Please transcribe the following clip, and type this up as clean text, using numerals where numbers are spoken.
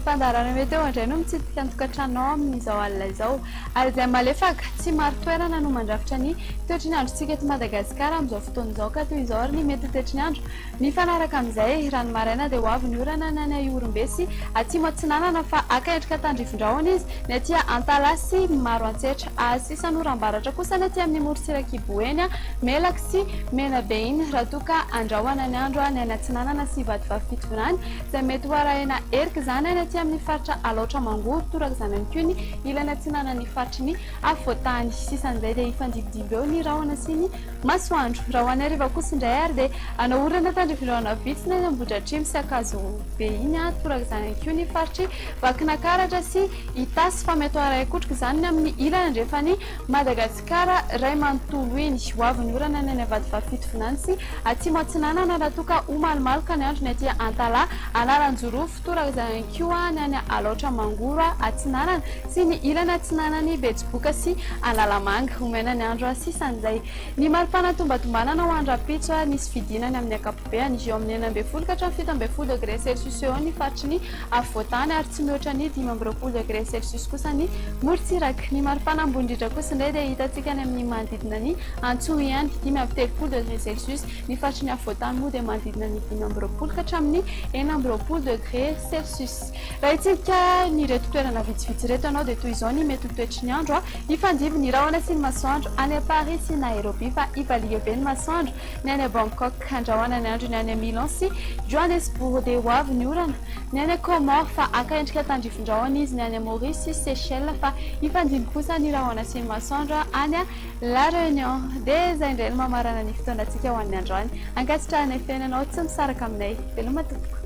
fandarana meteo andray no mitsidika ny tokantranao amin'izao alina izao ary izay malefaka tsy maro toerana no mandrafitra ny toetry ny androntsika eto Madagasikara amin'izao fotoan'izao ka toy izao ary ny mety toetry ny andro mifanaraka amin'izay rano maraina dia ho avy ny orana na ny Aiorimbe sy atsimo atsinanana fa akaendrika tandrivindrahona izy ny aty Antalasy maro antsetra sy Sanorambaratra kosa ny aty amin'ny Morotsirak'ibo eny Melaky sy Menabe iny raha toa ka andrahoana ny andro ny any atsinanana sy Vadivavy Fitonany izay mety ho arahina erika izany any aty amin'ny faritra Alaotra Mangoro toraka izany ihany koa ny ilana atsinanana ny faritry ny Afovoantany sisan'izay dia hifandividivy eo ny rahona sy ny masoandro raha ho any hariva kosa indray ary dia anaorana tandrivindrahona vitsy ny Ambohidratrimo sy Ankazobe iny toraka izany ihany koa ny faritry Vakinakaratra sy Itasy fa mety ho arahi-kotroka izany ny amin'ny ilana andrefa ny Madagasikara Ray Manontolo iny ho avy ny orana ny any Vadivavy Fitonany sy atsimo atsinanana raha toa ka ho malomaloka ny andro ny aty Antala Analanjorofo toraka izany ihany koa ny any Alaotra Mangoro atsinanana sy ny ilana atsinanany Betsiboka sy Analamanga omena ny andro sisan'izay ny marim-panatombatombana ho andra-pitso nisy fidinany amin'ny ankapobeny izy eo amin'ny 9 ka hatramin'ny 17 degré celsius eo ny faritry ny Afovoantany ary tsy mihoatra ny 15 degré celsius kosa ny Morotsiraka ny marim-panambondritra kosa indray dia hitantsika ny amin'ny manodidina ny Antsoa ihany 13 degré celsius ny faritry ny Afovoantany moa dia manodidina ny 20 ka hatramin'ny 19 degré celsius raha itsika ny reto toerana vitsivitsy reto anao dia toy izao ny mety toetry ny andro hifandivy ny rahona sy ny masoandro any Paris sy Nairobi fa hivaliga be ny masoandro ny any Bangkok andrahoana ny andro ny any Milan sy Johannesburg dia ho avy ny orana ny any Comore fa akaendrika tandrivindrahona izy ny any Maurice sy Seychelles fa hifandimby kosa ny rahona sy ny masoandro any La Réunion dia izay indray no mamarana ny fotoanantsika ho an'ny androany ankasitrahana fenanao tsy misaraka aminay veloma tompoko